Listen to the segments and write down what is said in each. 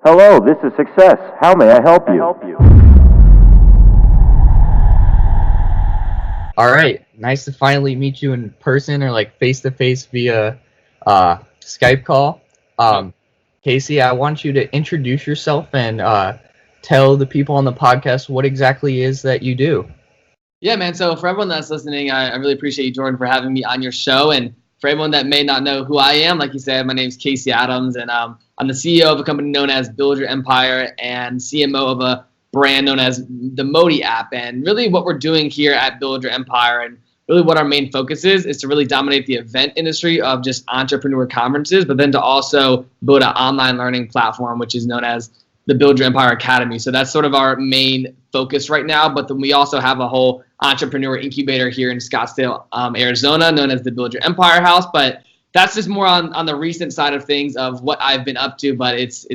Hello, this is Success. How may I help you? All right, nice to finally meet you in person or like face to face via Skype call. Um, Casey, I want you to introduce yourself and tell the people on the podcast what exactly is that you do. Yeah, man. So for everyone that's listening, I really appreciate you, Jordan, for having me on your show. And for everyone that may not know who I am, like you said, my name is Casey Adams, and I'm the CEO of a company known as Build Your Empire and CMO of a brand known as the Modi app. And really what we're doing here at Build Your Empire and really what our main focus is to really dominate the event industry of just entrepreneur conferences, but then to also build an online learning platform, which is known as the Build Your Empire Academy. So that's sort of our main focus right now. But then we also have a whole entrepreneur incubator here in Scottsdale, Arizona, known as the Build Your Empire House. But that's just more on the recent side of things of what I've been up to. But it's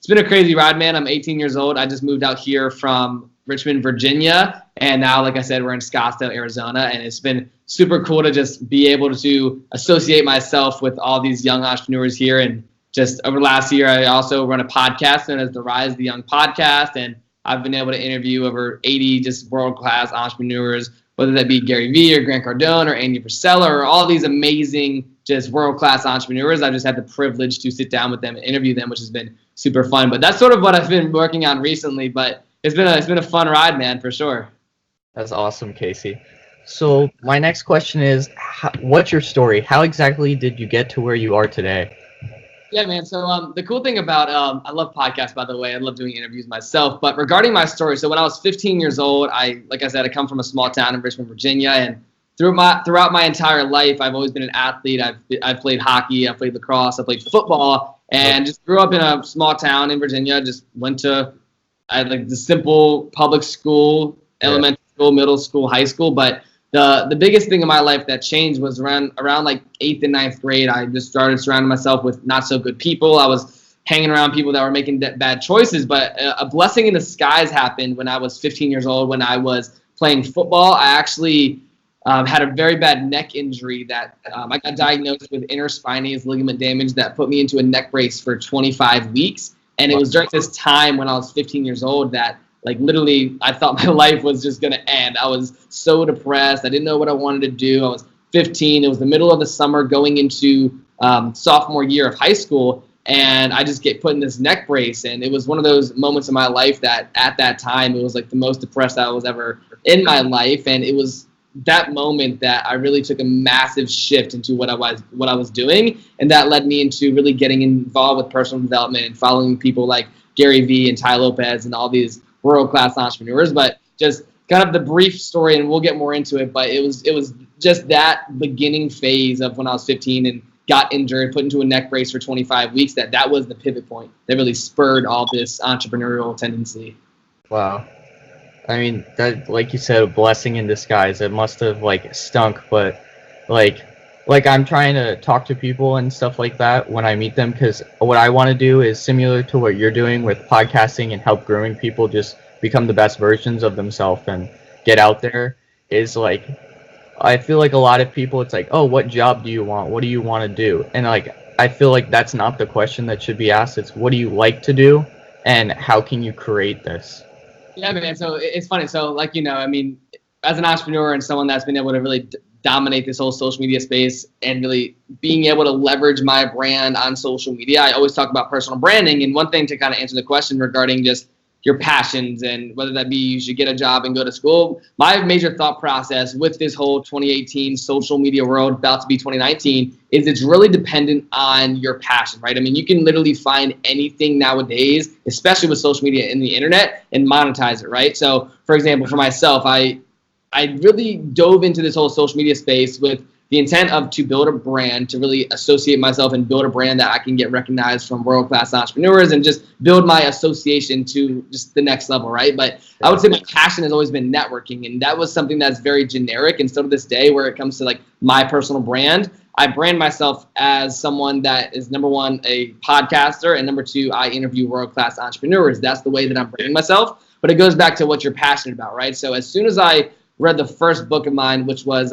been a crazy ride, man. I'm 18 years old. I just moved out here from Richmond, Virginia. And now, like I said, we're in Scottsdale, Arizona. And it's been super cool to just be able to associate myself with all these young entrepreneurs here. And just over the last year, I also run a podcast known as the Rise of the Young Podcast. And I've been able to interview over 80 just world-class entrepreneurs, whether that be Garyvee or Grant Cardon or Andy Frisella or all these amazing just world-class entrepreneurs. I've just had the privilege to sit down with them and interview them, which has been super fun. But that's sort of what I've been working on recently. But it's been a fun ride, man, for sure. That's awesome, Casey. So my next question is, what's your story? How exactly did you get to where you are today? Yeah, man. So the cool thing about I love podcasts, by the way. I love doing interviews myself. But regarding my story, so when I was 15 years old, like I said, I come from a small town in Richmond, Virginia, and throughout my entire life, I've always been an athlete. I've played hockey, I played lacrosse, I played football, and just grew up in a small town in Virginia. Just went to the simple public school, elementary school, middle school, high school, but the biggest thing in my life that changed was around like 8th and 9th grade. I just started surrounding myself with not so good people. I was hanging around people that were making bad choices. But a blessing in disguise happened when I was 15 years old. When I was playing football, I actually had a very bad neck injury that I got diagnosed with interspinous ligament damage that put me into a neck brace for 25 weeks. And it was during this time when I was 15 years old that literally, I thought my life was just going to end. I was so depressed. I didn't know what I wanted to do. I was 15. It was the middle of the summer going into sophomore year of high school. And I just get put in this neck brace. And it was one of those moments in my life that at that time, it was like the most depressed I was ever in my life. And it was that moment that I really took a massive shift into what I was doing. And that led me into really getting involved with personal development and following people like Garyvee and Tai Lopez and all these world-class entrepreneurs. But just kind of the brief story, and we'll get more into it, but it was just that beginning phase of when I was 15 and got injured, put into a neck brace for 25 weeks, that was the pivot point that really spurred all this entrepreneurial tendency. Wow. I mean, that, like you said, a blessing in disguise. It must have stunk, but like I'm trying to talk to people and stuff like that when I meet them, because what I want to do is similar to what you're doing with podcasting and help growing people just become the best versions of themselves and get out there. Is I feel like a lot of people, it's oh, what job do you want? What do you want to do? And I feel like that's not the question that should be asked. It's what do you like to do and how can you create this? Yeah, man. So it's funny. So I mean, as an entrepreneur and someone that's been able to really dominate this whole social media space and really being able to leverage my brand on social media, I always talk about personal branding. And one thing to kind of answer the question regarding just your passions and whether that be you should get a job and go to school, my major thought process with this whole 2018 social media world about to be 2019 is it's really dependent on your passion, right? I mean, you can literally find anything nowadays, especially with social media and the internet, and monetize it, right? So for example, for myself, I really dove into this whole social media space with the intent to build a brand, to really associate myself and build a brand that I can get recognized from world-class entrepreneurs and just build my association to just the next level, right? But I would say my passion has always been networking, and that was something that's very generic. And still to this day, where it comes to my personal brand, I brand myself as someone that is, number one, a podcaster, and number two, I interview world-class entrepreneurs. That's the way that I'm branding myself. But it goes back to what you're passionate about, right? So as soon as I read the first book of mine, which was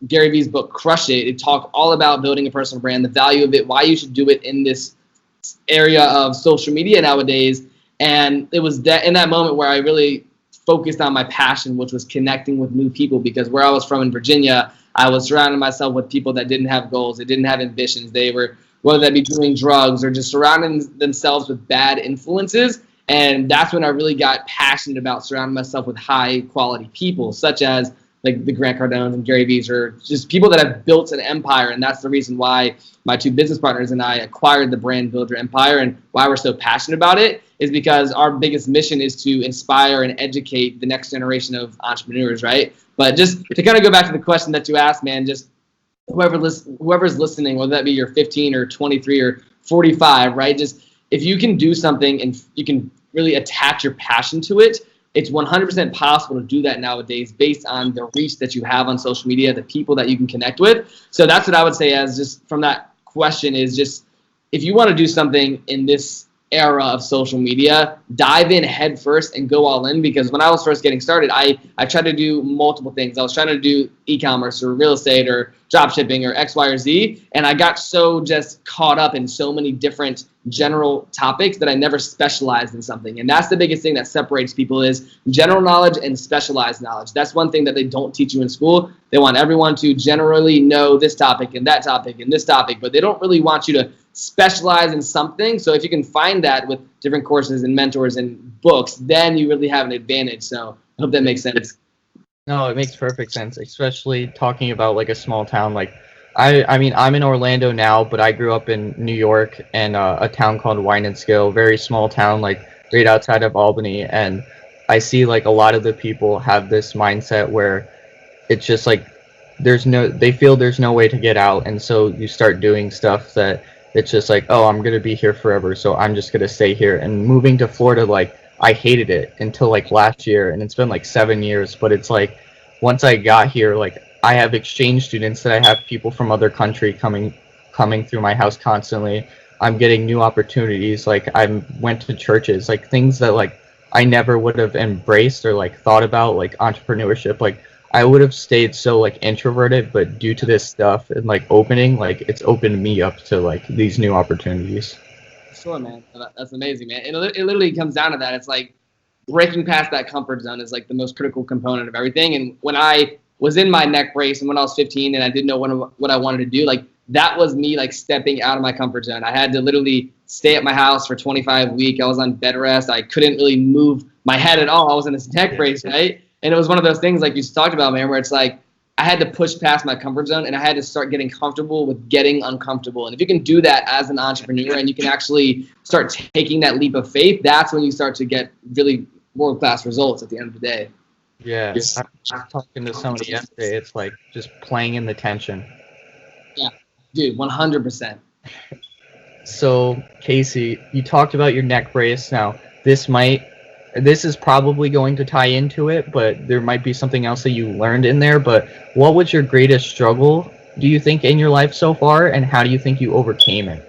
Garyvee's book, Crush It. It talked all about building a personal brand, the value of it, why you should do it in this area of social media nowadays. And it was that in that moment where I really focused on my passion, which was connecting with new people, because where I was from in Virginia, I was surrounding myself with people that didn't have goals, they didn't have ambitions, they were, whether that be doing drugs or just surrounding themselves with bad influences. And that's when I really got passionate about surrounding myself with high quality people, such as like the Grant Cardons and Garyvees, or just people that have built an empire. And that's the reason why my two business partners and I acquired the brand Build Your Empire, and why we're so passionate about it is because our biggest mission is to inspire and educate the next generation of entrepreneurs, right? But just to kind of go back to the question that you asked, man, just whoever's listening, whether that be you're 15 or 23 or 45, right? Just if you can do something and you can really attach your passion to it, it's 100% possible to do that nowadays based on the reach that you have on social media, the people that you can connect with. So that's what I would say as just from that question is just, if you want to do something in this era of social media, dive in head first and go all in. Because when I was first getting started, I tried to do multiple things. I was trying to do e-commerce or real estate or drop shipping or X, Y, or Z. And I got so just caught up in so many different general topics that I never specialized in something. And that's the biggest thing that separates people is general knowledge and specialized knowledge. That's one thing that they don't teach you in school. They want everyone to generally know this topic and that topic and this topic, but they don't really want you to specialize in something. So if you can find that with different courses and mentors and books, then you really have an advantage. So I hope that makes sense. No, it makes perfect sense, especially talking about like a small town. Like I mean, I'm in Orlando now, but I grew up in New York and a town called Wynantskill, very small town, like right outside of Albany. And I see like a lot of the people have this mindset where it's just like they feel there's no way to get out. And so you start doing stuff that it's just like, oh, I'm going to be here forever, so I'm just going to stay here. And moving to Florida, like, I hated it until, like, last year, and it's been, like, 7 years. But it's, like, once I got here, like, I have exchange students that I have people from other country coming through my house constantly. I'm getting new opportunities. Like, I went to churches, like, things that, like, I never would have embraced or, like, thought about, like, entrepreneurship. Like, I would have stayed so like introverted, but due to this stuff and like opening, like it's opened me up to like these new opportunities. Sure, man. That's amazing, man. It literally comes down to that. It's like breaking past that comfort zone is like the most critical component of everything. And when I was in my neck brace and when I was 15 and I didn't know what I wanted to do, like that was me like stepping out of my comfort zone. I had to literally stay at my house for 25 weeks. I was on bed rest. I couldn't really move my head at all. I was in this neck brace, right? And it was one of those things like you talked about, man, where it's like I had to push past my comfort zone and I had to start getting comfortable with getting uncomfortable. And if you can do that as an entrepreneur and you can actually start taking that leap of faith, that's when you start to get really world-class results at the end of the day. Yeah, I was talking to somebody yesterday. It's like just playing in the tension. Yeah, dude, 100%. So, Casey, you talked about your neck brace. Now, this is probably going to tie into it, but there might be something else that you learned in there. But what was your greatest struggle, do you think, in your life so far, and how do you think you overcame it?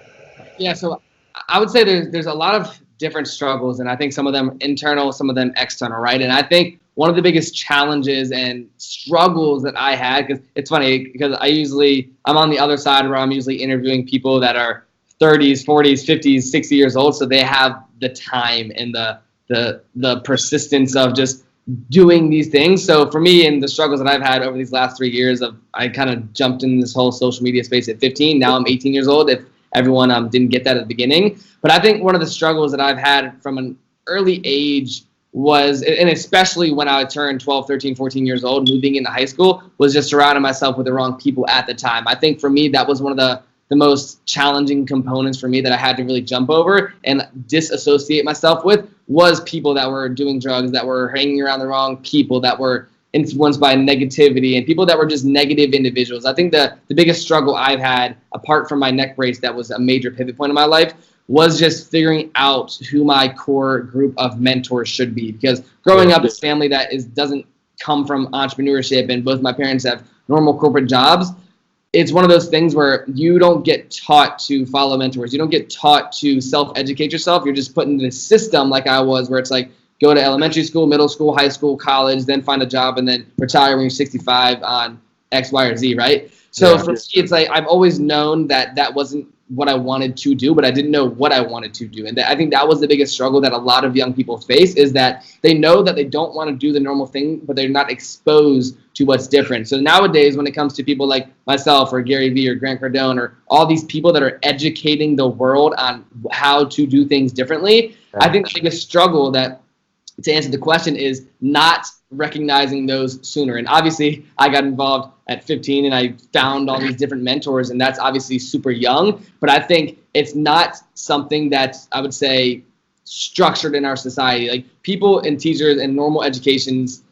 Yeah, so I would say there's a lot of different struggles, and I think some of them internal, some of them external, right? And I think one of the biggest challenges and struggles that I had, because it's funny, because I'm on the other side where I'm usually interviewing people that are 30s, 40s, 50s, 60 years old, so they have the time and the persistence of just doing these things. So for me, and the struggles that I've had over these last 3 years I kind of jumped in this whole social media space at 15. Now I'm 18 years old. If everyone didn't get that at the beginning. But I think one of the struggles that I've had from an early age was, and especially when I turned 12, 13, 14 years old, moving into high school, was just surrounding myself with the wrong people at the time. I think for me, that was one of the most challenging components for me that I had to really jump over and disassociate myself with, was people that were doing drugs, that were hanging around the wrong people, that were influenced by negativity, and people that were just negative individuals. I think the biggest struggle I've had, apart from my neck brace that was a major pivot point in my life, was just figuring out who my core group of mentors should be. Because growing up in a family that doesn't come from entrepreneurship, and both my parents have normal corporate jobs, it's one of those things where you don't get taught to follow mentors. You don't get taught to self-educate yourself. You're just put in this system like I was, where it's like, go to elementary school, middle school, high school, college, then find a job, and then retire when you're 65 on X, Y, or Z, right? So for me, it's like I've always known that wasn't what I wanted to do, but I didn't know what I wanted to do. And I think that was the biggest struggle that a lot of young people face, is that they know that they don't want to do the normal thing, but they're not exposed to what's different. So nowadays, when it comes to people like myself or Garyvee or Grant Cardone or all these people that are educating the world on how to do things differently, I think the biggest struggle, that to answer the question, is not recognizing those sooner. And obviously I got involved at 15 and I found all these different mentors, and that's obviously super young, but I think it's not something that's, I would say, structured in our society. Like, people and teachers and normal educations,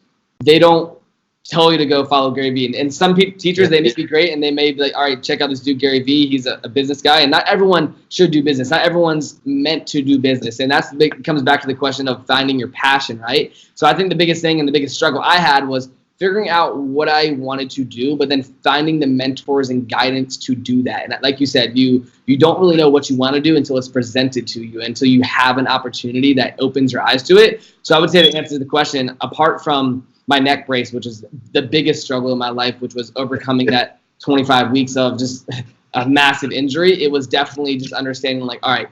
they don't tell you to go follow Garyvee. And some teachers, they may be great and they may be like, all right, check out this dude Garyvee. He's a business guy, and not everyone should do business. Not everyone's meant to do business. And that's comes back to the question of finding your passion, right? So I think the biggest thing and the biggest struggle I had was figuring out what I wanted to do, but then finding the mentors and guidance to do that. And like you said, you don't really know what you want to do until it's presented to you, until you have an opportunity that opens your eyes to it. So I would say, to answer the question, apart from my neck brace, which is the biggest struggle in my life, which was overcoming that 25 weeks of just a massive injury, it was definitely just understanding, like, all right,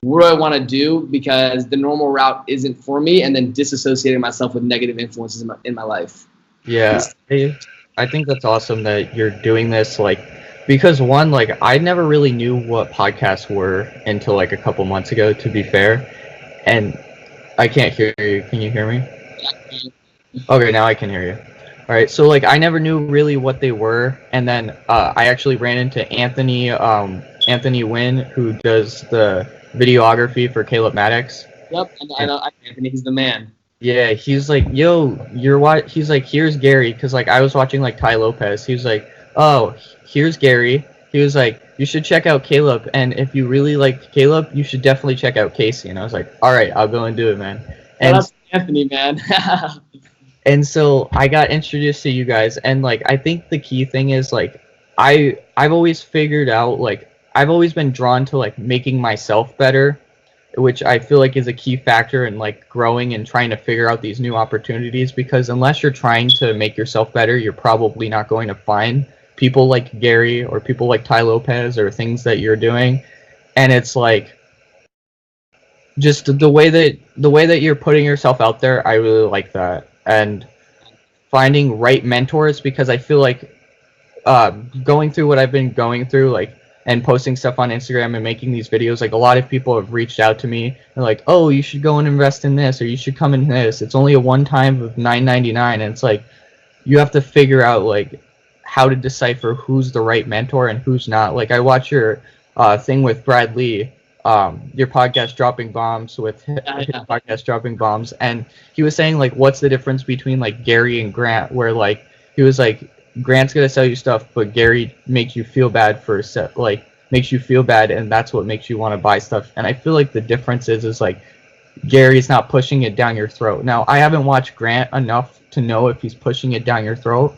what do I want to do, because the normal route isn't for me, and then disassociating myself with negative influences in my life. Yeah, I think that's awesome that you're doing this, like, because one, like, I never really knew what podcasts were until like a couple months ago, to be fair. And I can't hear you. Can you hear me? Okay, now I can hear you. All right, so like I never knew really what they were, and then I actually ran into Anthony Wynn, who does the videography for Caleb Maddox. Yep, I know Anthony. He's the man. Yeah, he's like, yo, you're what? He's like, here's Gary, because like I was watching like Tai Lopez. He was like, oh, here's Gary. He was like, you should check out Caleb, and if you really like Caleb, you should definitely check out Casey. And I was like, all right, I'll go and do it, man. And that's Anthony, man. And so I got introduced to you guys, and like I think the key thing is, like, I've always figured out, like, I've always been drawn to like making myself better, which I feel like is a key factor in like growing and trying to figure out these new opportunities, because unless you're trying to make yourself better, you're probably not going to find people like Gary or people like Tai Lopez or things that you're doing. And it's like, just the way that you're putting yourself out there, I really like that. And finding right mentors, because I feel like going through what I've been going through, like, and posting stuff on Instagram and making these videos, like, a lot of people have reached out to me and like, oh, you should go and invest in this, or you should come in this. It's only a one-time of $9.99, and it's like, you have to figure out like how to decipher who's the right mentor and who's not. Like, I watch your thing with Brad Lee, your podcast Dropping Bombs, with his podcast Dropping Bombs, and he was saying like, what's the difference between like Gary and Grant, where like he was like, Grant's gonna sell you stuff, but Gary makes you feel bad makes you feel bad, and that's what makes you want to buy stuff. And I feel like the difference is like Gary's not pushing it down your throat. Now, I haven't watched Grant enough to know if he's pushing it down your throat,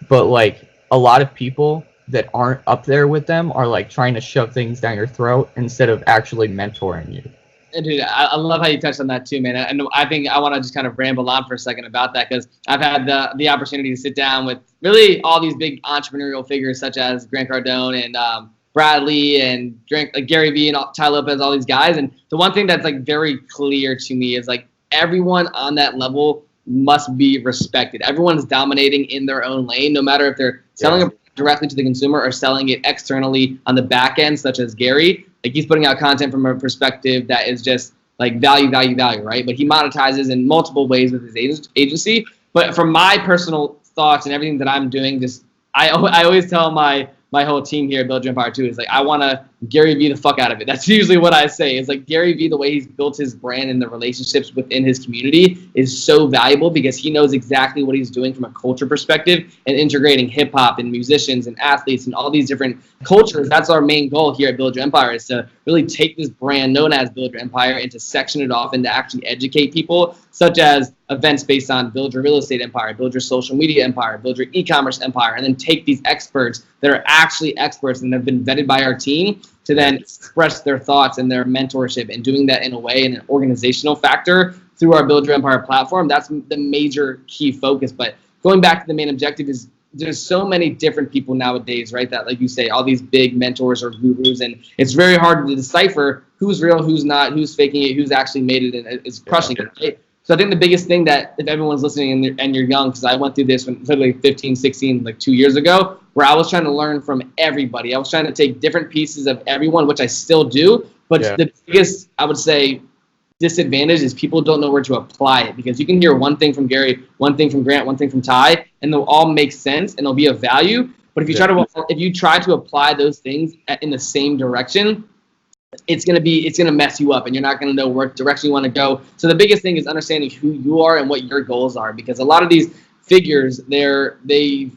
but like a lot of people that aren't up there with them are like trying to shove things down your throat instead of actually mentoring you. And dude, I love how you touched on that too, man. And I think I want to just kind of ramble on for a second about that, because I've had the opportunity to sit down with really all these big entrepreneurial figures such as Grant Cardone and Brad Lee and Garyvee and Tai Lopez, all these guys. And the one thing that's like very clear to me is like everyone on that level must be respected. Everyone's dominating in their own lane, no matter if they're selling a directly to the consumer or selling it externally on the back end, such as Gary. Like, he's putting out content from a perspective that is just like value, right? But he monetizes in multiple ways with his agency. But from my personal thoughts and everything that I'm doing, just I always tell my whole team here at Build Your Empire too, is like, I want to Garyvee the fuck out of it. That's usually what I say. It's like Garyvee, the way he's built his brand and the relationships within his community is so valuable, because he knows exactly what he's doing from a culture perspective and integrating hip hop and musicians and athletes and all these different cultures. That's our main goal here at Build Your Empire, is to really take this brand known as Build Your Empire and to section it off and to actually educate people, such as events based on build your real estate empire, build your social media empire, build your e-commerce empire, and then take these experts that are actually experts and have been vetted by our team to then express their thoughts and their mentorship, and doing that in a way, in an organizational factor through our Build Your Empire platform. That's the major key focus. But going back to the main objective is there's so many different people nowadays, right? That, like you say, all these big mentors or gurus, and it's very hard to decipher who's real, who's not, who's faking it, who's actually made it and is crushing it, right? So I think the biggest thing that if everyone's listening and you're young, because I went through this when literally 15, 16, like 2 years ago, where I was trying to learn from everybody. I was trying to take different pieces of everyone, which I still do. But the biggest, I would say, disadvantage is people don't know where to apply it, because you can hear one thing from Gary, one thing from Grant, one thing from Tai, and they'll all make sense and they'll be of value. But if you try to apply those things in the same direction, it's gonna mess you up, and you're not gonna know what direction you want to go. So the biggest thing is understanding who you are and what your goals are, because a lot of these figures, they've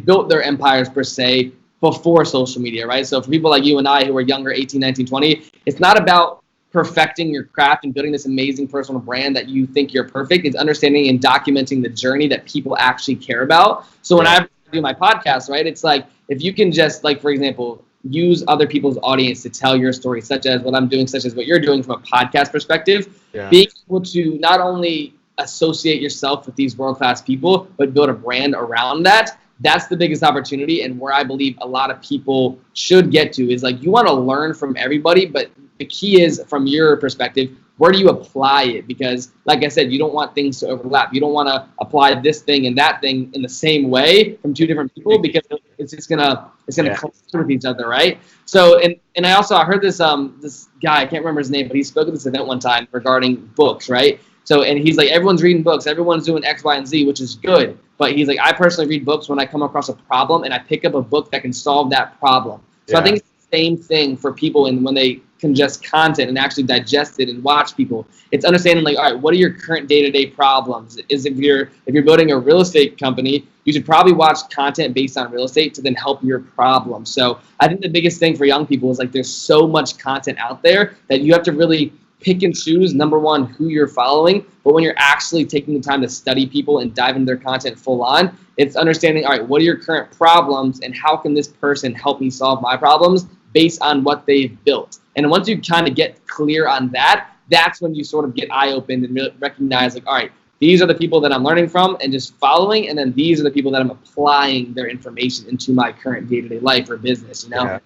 built their empires per se before social media, right? So for people like you and I who are younger, 18, 19, 20, it's not about perfecting your craft and building this amazing personal brand that you think you're perfect. It's understanding and documenting the journey that people actually care about. So when I do my podcast, right, it's like, if you can just, like, for example, use other people's audience to tell your story, such as what I'm doing, such as what you're doing from a podcast perspective, being able to not only associate yourself with these world-class people, but build a brand around that. That's the biggest opportunity, and where I believe a lot of people should get to is, like, you want to learn from everybody, but the key is, from your perspective, where do you apply it? Because, like I said, you don't want things to overlap. You don't want to apply this thing and that thing in the same way from two different people, because it's just gonna clash with each other, right? So, and I heard this this guy, I can't remember his name, but he spoke at this event one time regarding books, right? So, and he's like, everyone's reading books, everyone's doing X, Y, and Z, which is good. But he's like, I personally read books when I come across a problem and I pick up a book that can solve that problem. So I think it's the same thing for people, and when they ingest content and actually digest it and watch people, it's understanding, like, all right, what are your current day-to-day problems? Is if you're building a real estate company, you should probably watch content based on real estate to then help your problem. So I think the biggest thing for young people is, like, there's so much content out there that you have to really pick and choose, number one, who you're following. But when you're actually taking the time to study people and dive into their content full on, it's understanding, all right, what are your current problems and how can this person help me solve my problems based on what they've built. And once you kind of get clear on that, that's when you sort of get eye-opened and recognize, like, all right, these are the people that I'm learning from and just following, and then these are the people that I'm applying their information into my current day-to-day life or business, you know? Yeah,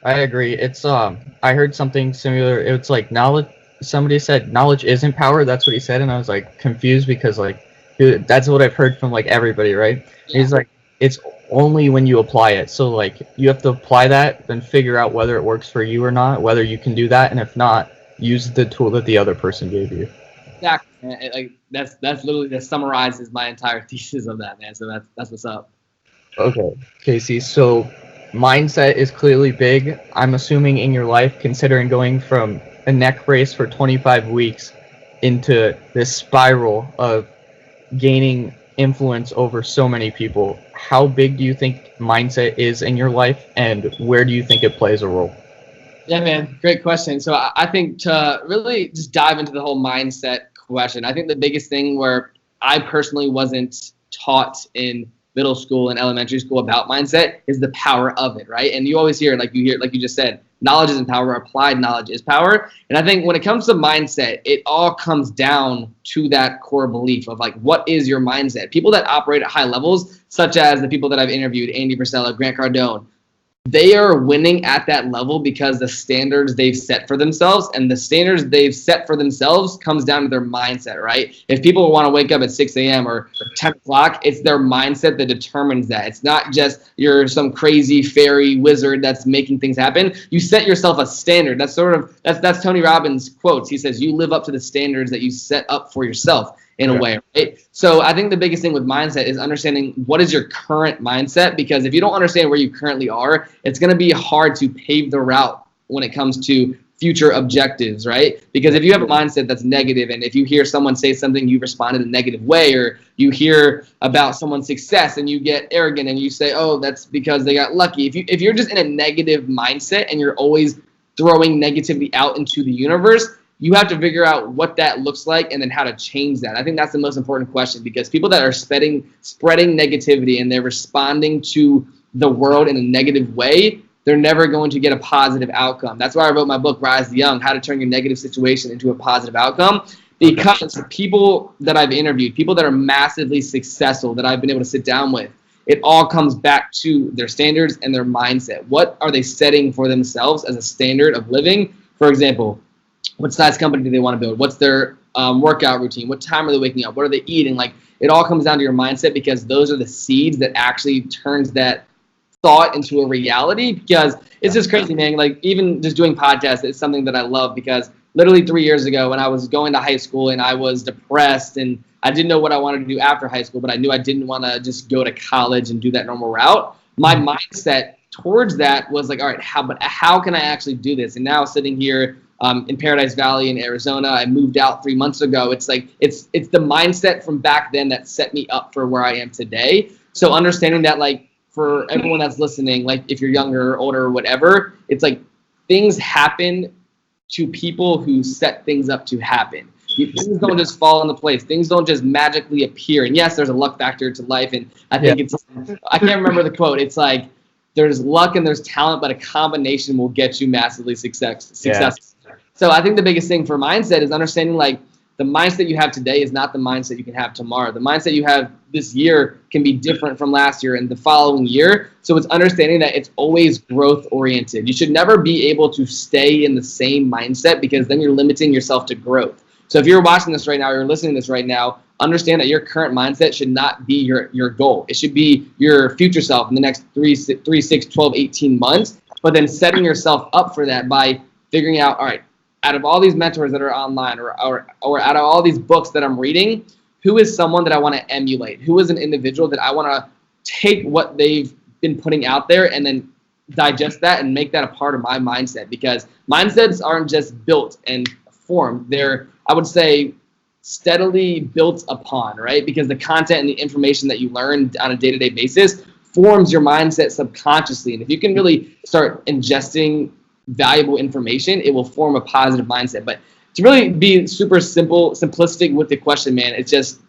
I agree. It's I heard something similar. It's like knowledge. Somebody said knowledge isn't power. That's what he said, and I was like confused, because, like, dude, that's what I've heard from, like, everybody, right? Yeah. He's like, it's only when you apply it. So, like, you have to apply that, then figure out whether it works for you or not, whether you can do that, and if not, use the tool that the other person gave you. Exactly. Like, that's literally, that summarizes my entire thesis of that, man. So that's what's up. Okay, Casey. So mindset is clearly big. I'm assuming in your life, considering going from a neck brace for 25 weeks into this spiral of gaining influence over so many people, how big do you think mindset is in your life, and where do you think it plays a role? Yeah, man, great question. So I think to really just dive into the whole mindset question, I think the biggest thing where I personally wasn't taught in middle school and elementary school about mindset is the power of it, right? And you always hear, like you just said, knowledge isn't power, applied knowledge is power. And I think when it comes to mindset, it all comes down to that core belief of, like, what is your mindset? People that operate at high levels, such as the people that I've interviewed, Andy Frisella, Grant Cardon, they are winning at that level because the standards they've set for themselves, and the standards they've set for themselves comes down to their mindset, right? If people want to wake up at 6 a.m. or 10 o'clock, it's their mindset that determines that. It's not just you're some crazy fairy wizard that's making things happen. You set yourself a standard. That's Tony Robbins' quotes. He says, you live up to the standards that you set up for yourself. In a way, right? So I think the biggest thing with mindset is understanding what is your current mindset, because if you don't understand where you currently are, it's going to be hard to pave the route when it comes to future objectives, right? Because if you have a mindset that's negative, and if you hear someone say something, you respond in a negative way, or you hear about someone's success and you get arrogant and you say, oh, that's because they got lucky. If you're just in a negative mindset and you're always throwing negativity out into the universe, you have to figure out what that looks like and then how to change that. I think that's the most important question, because people that are spreading negativity and they're responding to the world in a negative way, they're never going to get a positive outcome. That's why I wrote my book, Rise the Young, How to Turn Your Negative Situation into a Positive Outcome. Because people that I've interviewed, people that are massively successful that I've been able to sit down with, it all comes back to their standards and their mindset. What are they setting for themselves as a standard of living? For example, what size company do they want to build? What's their workout routine? What time are they waking up? What are they eating? Like, it all comes down to your mindset, because those are the seeds that actually turns that thought into a reality. Because it's just crazy, man. Like, even just doing podcasts is something that I love, because literally 3 years ago, when I was going to high school and I was depressed and I didn't know what I wanted to do after high school, but I knew I didn't want to just go to college and do that normal route. My mindset towards that was like, all right, how can I actually do this? And now sitting here in Paradise Valley in Arizona, I moved out 3 months ago. It's like, it's the mindset from back then that set me up for where I am today. So understanding that, like, for everyone that's listening, like, if you're younger or older or whatever, it's like things happen to people who set things up to happen. Things don't just fall into place. Things don't just magically appear. And yes, there's a luck factor to life. And I think I can't remember the quote. It's like, there's luck and there's talent, but a combination will get you massively successful. Yeah. So I think the biggest thing for mindset is understanding, like, the mindset you have today is not the mindset you can have tomorrow. The mindset you have this year can be different from last year and the following year. So it's understanding that it's always growth oriented. You should never be able to stay in the same mindset, because then you're limiting yourself to growth. So if you're watching this right now, or you're listening to this right now, understand that your current mindset should not be your goal. It should be your future self in the next 3, 6, 12, 18 months. But then setting yourself up for that by figuring out, all right, out of all these mentors that are online, or out of all these books that I'm reading, who is someone that I want to emulate? Who is an individual that I want to take what they've been putting out there and then digest that and make that a part of my mindset? Because mindsets aren't just built and formed. They're, I would say, steadily built upon, right? Because the content and the information that you learn on a day-to-day basis forms your mindset subconsciously. And if you can really start ingesting valuable information, it will form a positive mindset. But to really be super simplistic with the question, man, it's just,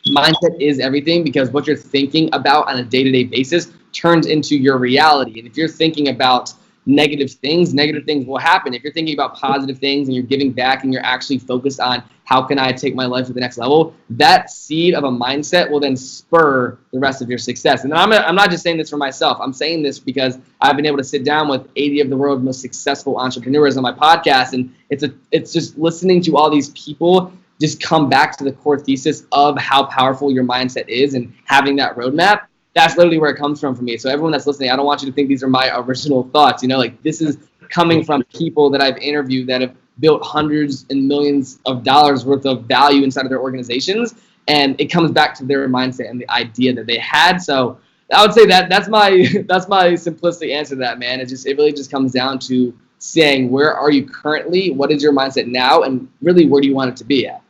mindset is everything, because what you're thinking about on a day-to-day basis turns into your reality. And if you're thinking about negative things will happen. If you're thinking about positive things and you're giving back and you're actually focused on how can I take my life to the next level, that seed of a mindset will then spur the rest of your success. And I'm not just saying this for myself. I'm saying this because I've been able to sit down with 80 of the world's most successful entrepreneurs on my podcast, and it's just listening to all these people just come back to the core thesis of how powerful your mindset is and having that roadmap. That's literally where it comes from for me. So everyone that's listening, I don't want you to think these are my original thoughts. You know, like, this is coming from people that I've interviewed that have built hundreds and millions of dollars worth of value inside of their organizations. And it comes back to their mindset and the idea that they had. So I would say that's my simplistic answer to that, man. It really just comes down to saying, where are you currently? What is your mindset now? And really, where do you want it to be at?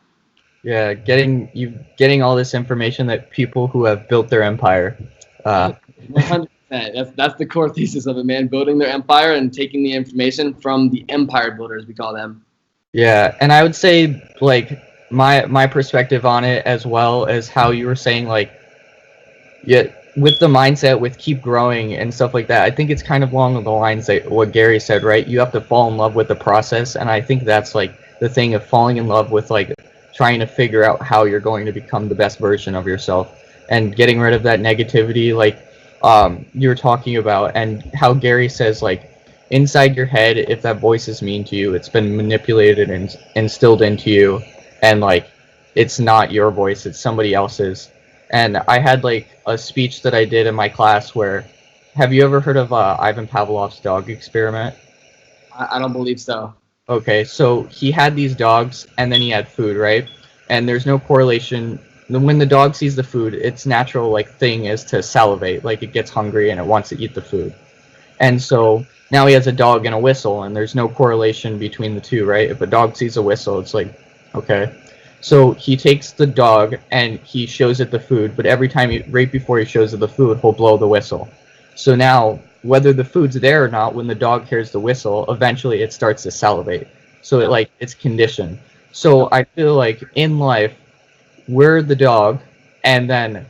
Yeah, getting all this information that people who have built their empire. 100%. That's the core thesis of it, man. Building their empire and taking the information from the empire builders, we call them. Yeah, and I would say, like, my perspective on it, as well as how you were saying, like, yeah, with the mindset, with keep growing and stuff like that, I think it's kind of along the lines that what Gary said, right? You have to fall in love with the process, and I think that's, like, the thing of falling in love with, like, trying to figure out how you're going to become the best version of yourself and getting rid of that negativity, like you were talking about, and how Gary says, like, inside your head, if that voice is mean to you, it's been manipulated and instilled into you, and, like, it's not your voice, it's somebody else's. And I had, like, a speech that I did in my class where, have you ever heard of Ivan Pavlov's dog experiment? I don't believe so. Okay, so he had these dogs, and then he had food, right? And there's no correlation. When the dog sees the food, its natural, like, thing is to salivate. Like, it gets hungry and it wants to eat the food. And so now he has a dog and a whistle, and there's no correlation between the two, right? If a dog sees a whistle, it's like, okay. So he takes the dog and he shows it the food, but every time, right before he shows it the food, he'll blow the whistle. So now, whether the food's there or not, when the dog hears the whistle, eventually it starts to salivate. So it's conditioned. So I feel like in life, we're the dog, and then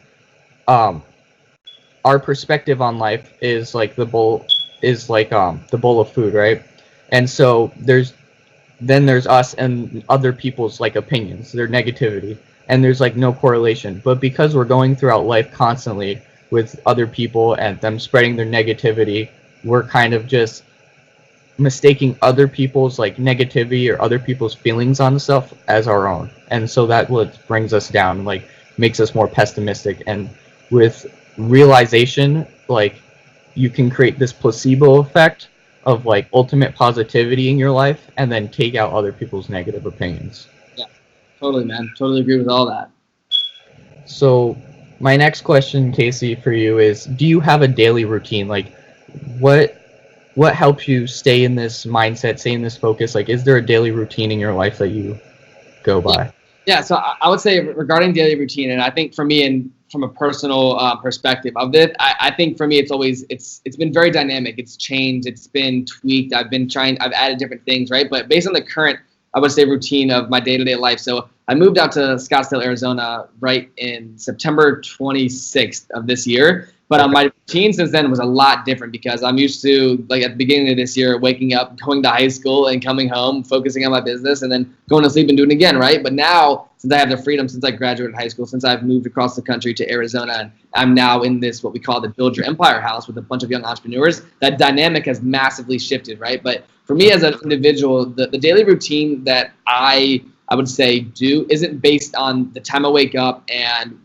our perspective on life is like the bowl of food, right? And so there's us and other people's, like, opinions, their negativity, and there's, like, no correlation. But because we're going throughout life constantly, with other people and them spreading their negativity, we're kind of just mistaking other people's like negativity or other people's feelings on stuff as our own. And so that what brings us down, like makes us more pessimistic. And with realization, like you can create this placebo effect of like ultimate positivity in your life and then take out other people's negative opinions. Yeah, totally, man. Totally agree with all that. So my next question, Casey, for you is, do you have a daily routine? Like what helps you stay in this mindset, stay in this focus? Like, is there a daily routine in your life that you go by? Yeah, so I would say regarding daily routine, and I think for me, and from a personal perspective of it, I think for me it's been very dynamic. It's changed. It's been tweaked. I've added different things, right? But based on the current, I would say, routine of my day-to-day life. So I moved out to Scottsdale, Arizona, right in September 26th of this year. But my routine since then was a lot different because I'm used to, like at the beginning of this year, waking up, going to high school and coming home, focusing on my business, and then going to sleep and doing it again, right? But now, since I have the freedom, since I graduated high school, since I've moved across the country to Arizona, and I'm now in this, what we call the Build Your Empire house with a bunch of young entrepreneurs, that dynamic has massively shifted, right? But for me as an individual, the daily routine that I would say do isn't based on the time I wake up and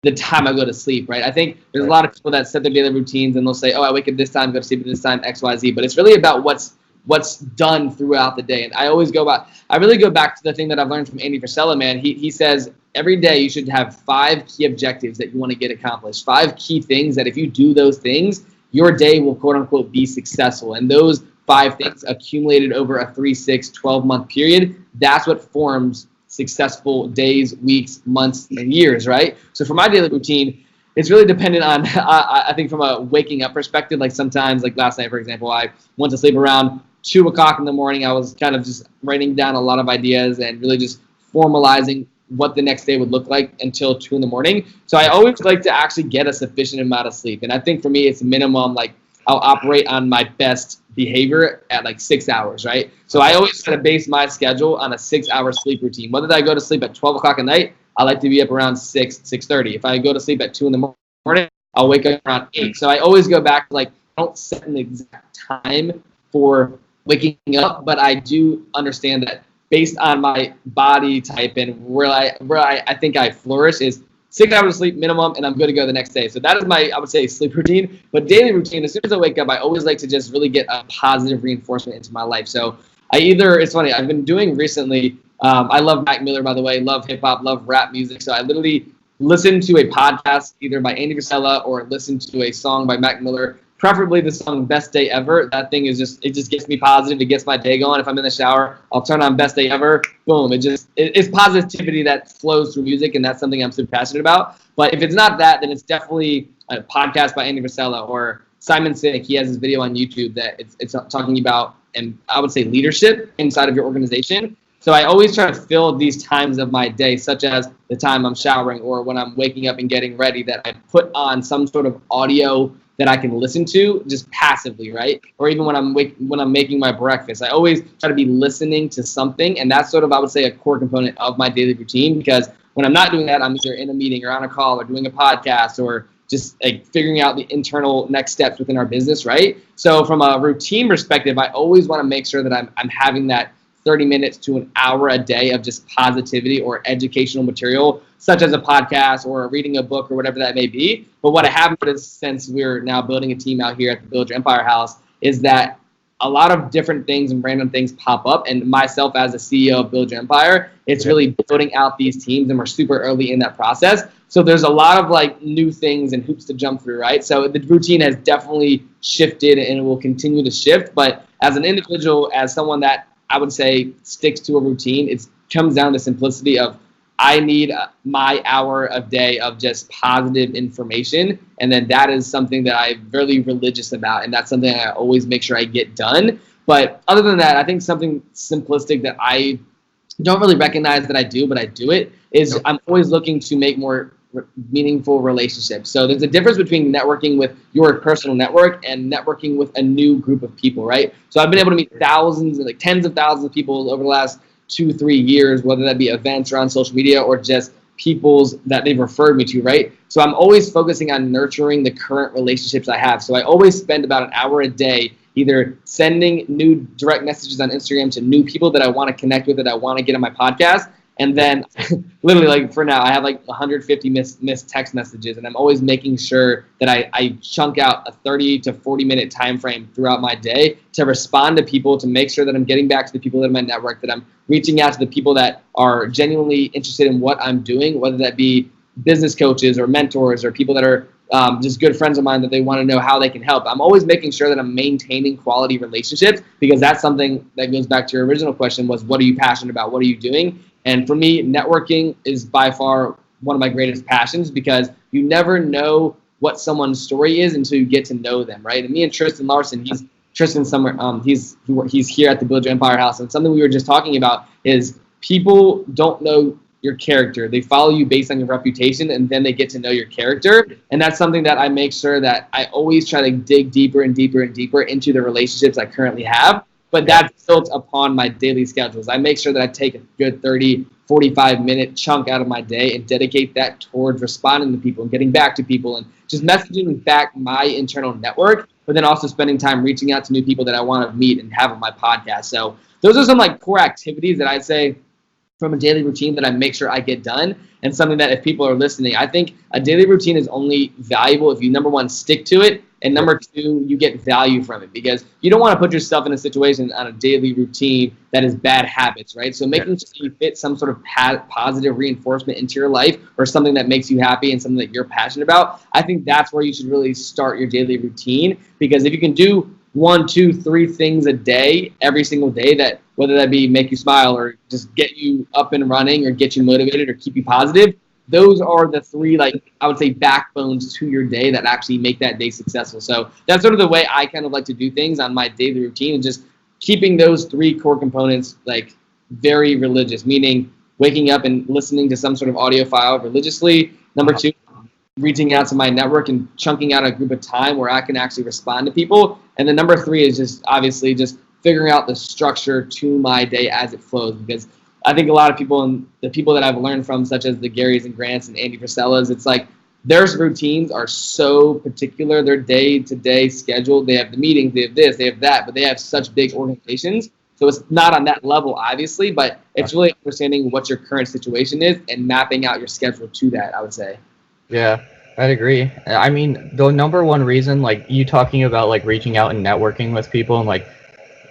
the time I go to sleep, right? I think there's a lot of people that set their daily routines and they'll say, oh, I wake up this time, go to sleep at this time, X, Y, Z. But it's really about what's done throughout the day. And I really go back to the thing that I've learned from Andy Frisella, man. He says every day you should have 5 key objectives that you want to get accomplished, 5 key things that if you do those things, your day will quote unquote be successful. And those 5 things accumulated over a 3, 6, 12-month period, that's what forms successful days, weeks, months, and years, right? So for my daily routine, it's really dependent on, I think from a waking up perspective, like sometimes, like last night, for example, I went to sleep around 2 o'clock in the morning. I was kind of just writing down a lot of ideas and really just formalizing what the next day would look like until 2 in the morning. So I always like to actually get a sufficient amount of sleep. And I think for me, it's minimum, like I'll operate on my best behavior at like 6 hours, right? So I always try to base my schedule on a 6-hour sleep routine. Whether I go to sleep at 12 o'clock at night, I like to be up around 6:30. If I go to sleep at 2 in the morning, I'll wake up around 8. So I always go back to like, I don't set an exact time for waking up, but I do understand that based on my body type and where I think I flourish is 6 hours of sleep minimum, and I'm good to go the next day. So that is my, I would say, sleep routine. But daily routine, as soon as I wake up, I always like to just really get a positive reinforcement into my life. So it's funny, I've been doing recently, I love Mac Miller, by the way, love hip hop, love rap music. So I literally listen to a podcast either by Andy Frisella or listen to a song by Mac Miller, preferably the song Best Day Ever. That thing is it just gets me positive. It gets my day going. If I'm in the shower, I'll turn on Best Day Ever. Boom. It's positivity that flows through music, and that's something I'm super passionate about. But if it's not that, then it's definitely a podcast by Andy Frisella or Simon Sinek. He has this video on YouTube that it's talking about, and I would say leadership inside of your organization. So I always try to fill these times of my day, such as the time I'm showering or when I'm waking up and getting ready, that I put on some sort of audio that I can listen to just passively, right? Or even when I'm making my breakfast, I always try to be listening to something, and that's sort of, I would say, a core component of my daily routine, because when I'm not doing that, I'm either in a meeting or on a call or doing a podcast or just like figuring out the internal next steps within our business, right? So from a routine perspective, I always want to make sure that I'm having that 30 minutes to an hour a day of just positivity or educational material, such as a podcast or reading a book or whatever that may be. But what I have noticed since we're now building a team out here at the Build Your Empire house is that a lot of different things and random things pop up. And myself as a CEO of Build Your Empire, it's really building out these teams, and we're super early in that process. So there's a lot of like new things and hoops to jump through, right? So the routine has definitely shifted and it will continue to shift. But as an individual, as someone that I would say sticks to a routine, it comes down to simplicity of I need my hour a day of just positive information. And then that is something that I'm really religious about. And that's something I always make sure I get done. But other than that, I think something simplistic that I don't really recognize that I do, but I do it, is I'm always looking to make more meaningful relationships. So there's a difference between networking with your personal network and networking with a new group of people, right? So I've been able to meet thousands and like tens of thousands of people over the last 2-3 years, whether that be events or on social media or just people's that they've referred me to, right? So I'm always focusing on nurturing the current relationships I have. So I always spend about an hour a day either sending new direct messages on Instagram to new people that I want to connect with, that I want to get on my podcast. And then literally, like for now, I have like 150 missed text messages, and I'm always making sure that I chunk out a 30 to 40 minute time frame throughout my day to respond to people, to make sure that I'm getting back to the people that are in my network, that I'm reaching out to the people that are genuinely interested in what I'm doing, whether that be business coaches or mentors or people that are just good friends of mine that they want to know how they can help. I'm always making sure that I'm maintaining quality relationships, because that's something that goes back to your original question, was what are you passionate about? What are you doing? And for me, networking is by far one of my greatest passions, because you never know what someone's story is until you get to know them, right? And me and Tristan Larson, he's here at the Build Your Empire House, and something we were just talking about is people don't know your character. They follow you based on your reputation, and then they get to know your character. And that's something that I make sure that I always try to dig deeper and deeper and deeper into the relationships I currently have. But that's built upon my daily schedules. I make sure that I take a good 30, 45-minute chunk out of my day and dedicate that towards responding to people and getting back to people and just messaging back my internal network, but then also spending time reaching out to new people that I want to meet and have on my podcast. So those are some like core activities that I'd say from a daily routine that I make sure I get done, and something that if people are listening, I think a daily routine is only valuable if you, number one, stick to it, and number two, you get value from it, because you don't want to put yourself in a situation on a daily routine that is bad habits, right? So making sure you fit some sort of positive reinforcement into your life, or something that makes you happy and something that you're passionate about, I think that's where you should really start your daily routine. Because if you can do 1, 2, 3 things a day, every single day, that whether that be make you smile or just get you up and running or get you motivated or keep you positive, those are the 3, like, I would say, backbones to your day that actually make that day successful. So that's sort of the way I kind of like to do things on my daily routine, and just keeping those 3 core components like very religious, meaning waking up and listening to some sort of audio file religiously. Number 2, reaching out to my network and chunking out a group of time where I can actually respond to people. And then number 3 is just obviously just figuring out the structure to my day as it flows, because I think a lot of people, and the people that I've learned from, such as the Garys and Grants and Andy Frisellas, it's like their routines are so particular. Their day-to-day schedule, they have the meetings, they have this, they have that, but they have such big organizations. So it's not on that level, obviously, but it's really understanding what your current situation is and mapping out your schedule to that, I would say. Yeah, I'd agree. I mean, the number one reason, like you talking about like reaching out and networking with people, and like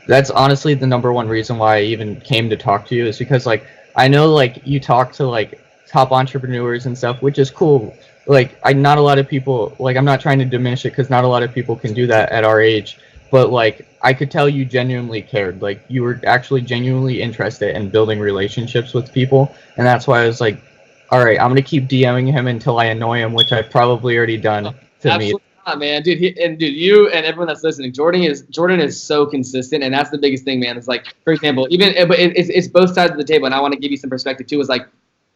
that's honestly the number one reason why I even came to talk to you, is because like I know like you talk to like top entrepreneurs and stuff, which is cool. Like not a lot of people, like I'm not trying to diminish it, because not a lot of people can do that at our age, but like I could tell you genuinely cared. Like you were actually genuinely interested in building relationships with people, and that's why I was like, all right, I'm going to keep DMing him until I annoy him, which I've probably already done to Absolutely me. Not, man. Dude, you and everyone that's listening, Jordan is so consistent, and that's the biggest thing, man. It's like, for example, but it's both sides of the table, and I want to give you some perspective too. Is like,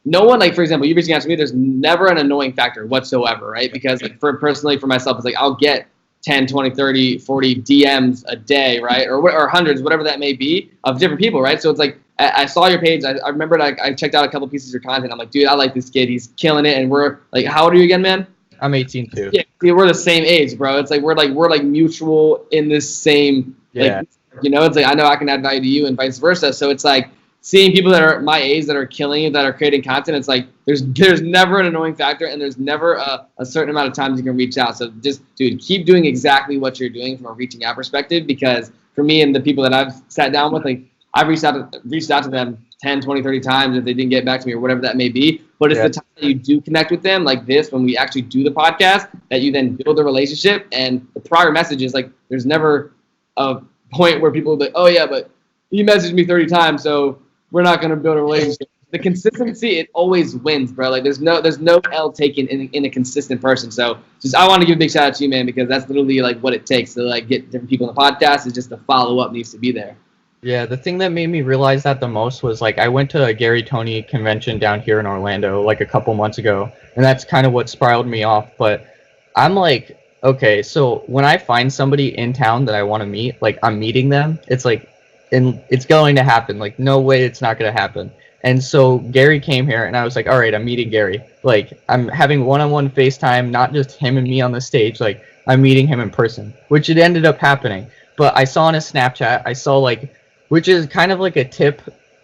no one, like, for example, you reaching out to me, there's never an annoying factor whatsoever, right? Because like for myself, it's like I'll get 10, 20, 30, 40 DMs a day, right? Or hundreds, whatever that may be, of different people, right? So it's like, I saw your page. I remember like I checked out a couple pieces of your content. I'm like, dude, I like this kid. He's killing it. And we're like, how old are you again, man? I'm 18 too. Yeah, we're the same age, bro. It's like we're like mutual in this same, like, you know, it's like I know I can add value to you and vice versa. So it's like seeing people that are my age that are killing it, that are creating content. It's like there's never an annoying factor, and there's never a certain amount of times you can reach out. So just, dude, keep doing exactly what you're doing from a reaching out perspective, because for me and the people that I've sat down with, like, I've reached out to them 10, 20, 30 times if they didn't get back to me or whatever that may be. But it's the time that you do connect with them, like this, when we actually do the podcast, that you then build a relationship. And the prior message is like, there's never a point where people will be like, oh yeah, but you messaged me 30 times, so we're not going to build a relationship. The consistency, it always wins, bro. Like there's no L taken in a consistent person. So just, I want to give a big shout out to you, man, because that's literally like what it takes to like get different people on the podcast. Is just the follow up needs to be there. Yeah, the thing that made me realize that the most was like I went to a Gary Tony convention down here in Orlando like a couple months ago, and that's kind of what spiraled me off. But I'm like, okay, so when I find somebody in town that I want to meet, like I'm meeting them, it's like, and it's going to happen. Like no way it's not going to happen. And so Gary came here, and I was like, all right, I'm meeting Gary. Like, I'm having one-on-one FaceTime, not just him and me on the stage. Like, I'm meeting him in person, which it ended up happening. But I saw on his Snapchat, I saw, like, which is kind of like a tip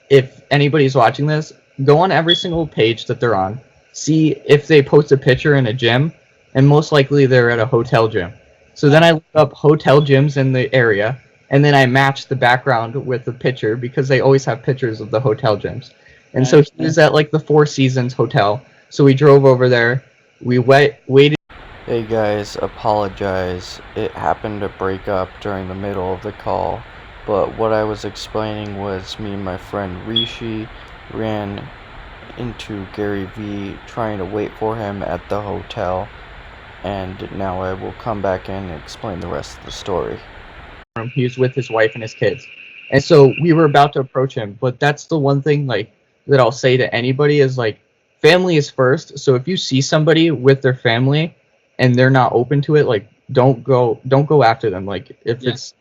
if anybody's watching this, go on every single page that they're on, see if they post a picture in a gym, and most likely they're at a hotel gym. So then I look up hotel gyms in the area, and then I match the background with the picture because they always have pictures of the hotel gyms. And so he was at like the Four Seasons Hotel. So we drove over there. We waited. Hey guys, apologize. It happened to break up during the middle of the call, but what I was explaining was me and my friend Rishi ran into Garyvee trying to wait for him at the hotel, and now I will come back in and explain the rest of the story. He was with his wife and his kids. And so we were about to approach him, but that's the one thing like that I'll say to anybody is like family is first. So if you see somebody with their family and they're not open to it, like don't go after them. Like if it's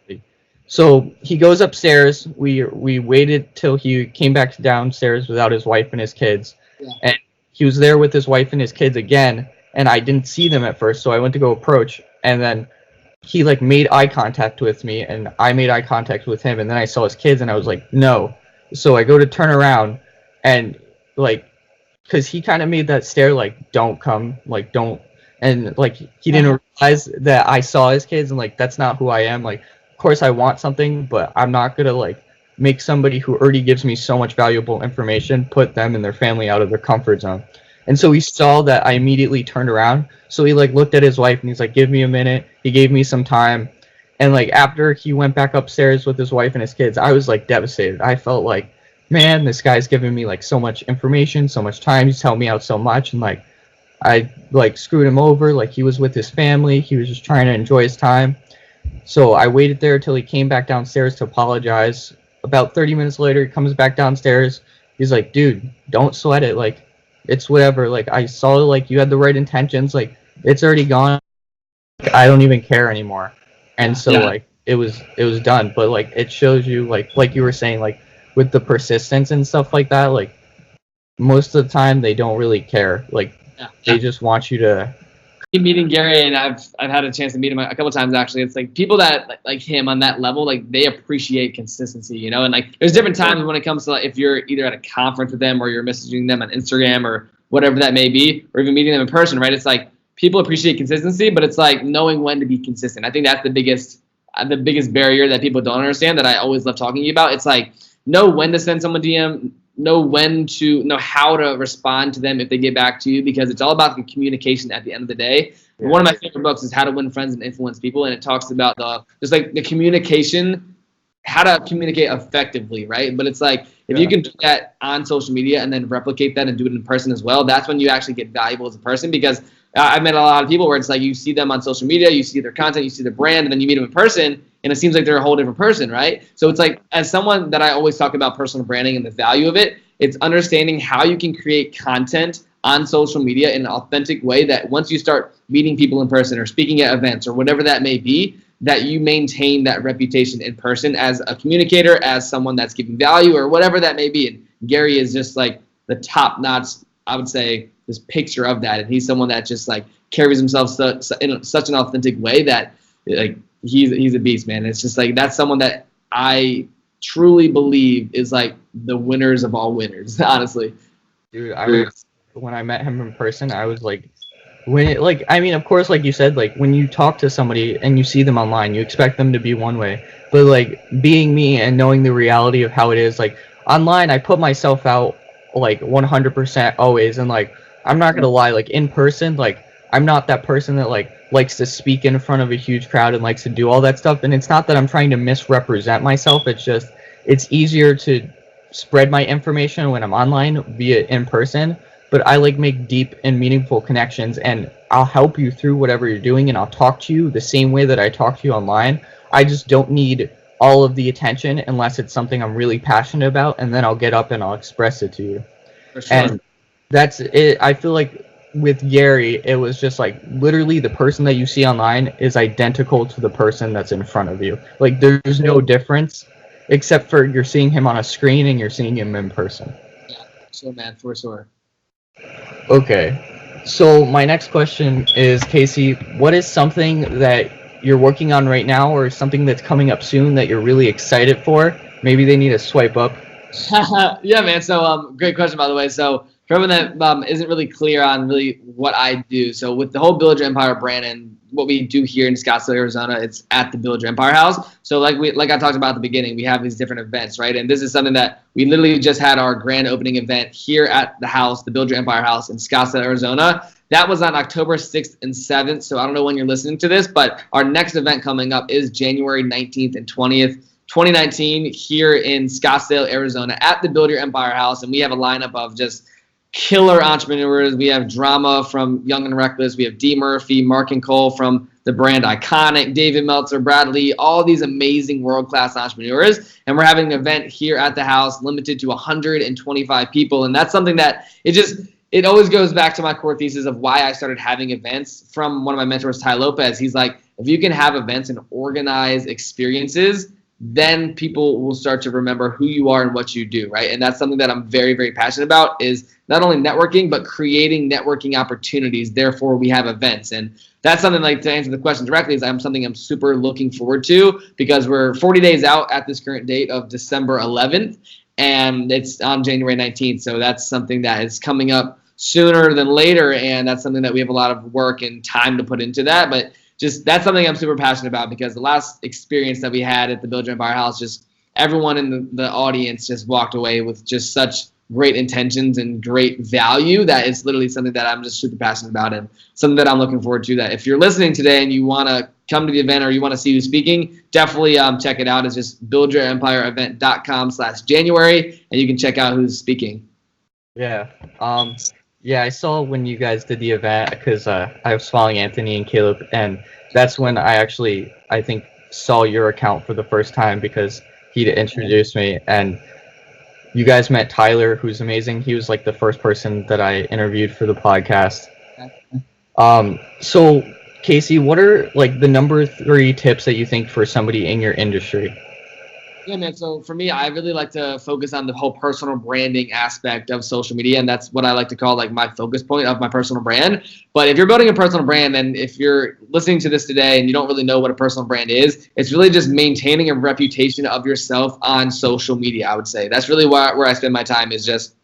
so he goes upstairs. We waited till he came back downstairs without his wife and his kids. And he was there with his wife and his kids again, and I didn't see them at first, so I went to go approach, and then he like made eye contact with me and I made eye contact with him, and then I saw his kids and I was like, no. So I go to turn around and like, cause he kind of made that stare like, don't come, like don't, and like he didn't realize that I saw his kids, and like that's not who I am. Like of course I want something, but I'm not gonna like make somebody who already gives me so much valuable information put them and their family out of their comfort zone. And so he saw that I immediately turned around. So he like looked at his wife and he's like, give me a minute. He gave me some time. And like after he went back upstairs with his wife and his kids, I was like devastated. I felt like, man, this guy's giving me like so much information, so much time. He's helped me out so much. And like I like screwed him over. Like he was with his family. He was just trying to enjoy his time. So I waited there till he came back downstairs to apologize. About 30 minutes later, he comes back downstairs. He's like, dude, don't sweat it. Like, it's whatever. Like, I saw like you had the right intentions. Like, it's already gone. I don't even care anymore. And so like it was done. But like it shows you like you were saying, like with the persistence and stuff like that, like most of the time they don't really care. Like they just want you to meeting Gary, and I've had a chance to meet him a couple times actually. It's like people that like him on that level, like they appreciate consistency, you know. And like there's different times when it comes to like, if you're either at a conference with them or you're messaging them on Instagram or whatever that may be, or even meeting them in person, right? It's like people appreciate consistency, but it's like knowing when to be consistent. I think that's the biggest barrier that people don't understand, that I always love talking to you about. It's like know when to send someone DM, know how to respond to them if they get back to you, because it's all about the communication at the end of the day. Yeah. One of my favorite books is How to Win Friends and Influence People, and it talks about just like the communication, how to communicate effectively, right? But it's like if you can do that on social media and then replicate that and do it in person as well, that's when you actually get valuable as a person. Because I've met a lot of people where it's like you see them on social media, you see their content, you see their brand, and then you meet them in person, and it seems like they're a whole different person, right? So it's like, as someone that I always talk about personal branding and the value of it, it's understanding how you can create content on social media in an authentic way that once you start meeting people in person or speaking at events or whatever that may be, that you maintain that reputation in person as a communicator, as someone that's giving value or whatever that may be. And Gary is just like the top notch, I would say, this picture of that. And he's someone that just like carries himself in such an authentic way that like he's a beast, man. It's just like that's someone that I truly believe is like the winners of all winners, honestly. Dude, when I met him in person, I was like, I mean, of course, like you said, like when you talk to somebody and you see them online, you expect them to be one way. But like being me and knowing the reality of how it is, like online, I put myself out like 100% always. And like, I'm not gonna lie, like in person, like I'm not that person that like likes to speak in front of a huge crowd and likes to do all that stuff. And it's not that I'm trying to misrepresent myself. It's just, it's easier to spread my information when I'm online via in person. But I like make deep and meaningful connections, and I'll help you through whatever you're doing, and I'll talk to you the same way that I talk to you online. I just don't need all of the attention unless it's something I'm really passionate about, and then I'll get up and I'll express it to you. For sure. And that's it. I feel like with Gary, it was just like literally the person that you see online is identical to the person that's in front of you. Like there's no difference except for you're seeing him on a screen and you're seeing him in person. Sure, man, for sure. Okay. So my next question is, Casey, what is something that you're working on right now or something that's coming up soon that you're really excited for? Maybe they need to swipe up. Yeah, man. So, great question, by the way. So, for everyone that isn't really clear on really what I do, so with the whole Build Your Empire brand and what we do here in Scottsdale, Arizona, it's at the Build Your Empire House. So, like I talked about at the beginning, we have these different events, right? And this is something that we literally just had our grand opening event here at the house, the Build Your Empire House in Scottsdale, Arizona. That was on October 6th and 7th. So, I don't know when you're listening to this, but our next event coming up is January 19th and 20th. 2019 here in Scottsdale, Arizona at the Build Your Empire House. And we have a lineup of just killer entrepreneurs. We have Drama from Young and Reckless. We have D. Murphy, Mark and Cole from the brand Iconic, David Meltzer, Bradley, all these amazing world-class entrepreneurs. And we're having an event here at the house limited to 125 people. And that's something that it always goes back to my core thesis of why I started having events from one of my mentors, Tai Lopez. He's like, if you can have events and organize experiences, then people will start to remember who you are and what you do, right? And that's something that I'm very, very passionate about is not only networking, but creating networking opportunities. Therefore, we have events. And that's something, like, to answer the question directly, is something I'm super looking forward to because we're 40 days out at this current date of December 11th, and it's on January 19th. So that's something that is coming up sooner than later, and that's something that we have a lot of work and time to put into that. But just that's something I'm super passionate about because the last experience that we had at the Build Your Empire House, just everyone in the audience just walked away with just such great intentions and great value that it's literally something that I'm just super passionate about and something that I'm looking forward to. That if you're listening today and you want to come to the event or you want to see who's speaking, definitely check it out. It's just buildyourempireevent.com/January, and you can check out who's speaking. Yeah. Yeah, I saw when you guys did the event because I was following Anthony and Caleb, and that's when I think, saw your account for the first time because he'd introduced me, and you guys met Tyler, who's amazing. He was like the first person that I interviewed for the podcast. So, Casey, what are like the number 3 tips that you think for somebody in your industry? Yeah, man. So for me, I really like to focus on the whole personal branding aspect of social media. And that's what I like to call like my focus point of my personal brand. But if you're building a personal brand, then if you're listening to this today and you don't really know what a personal brand is, it's really just maintaining a reputation of yourself on social media, I would say. That's really where I spend my time is just,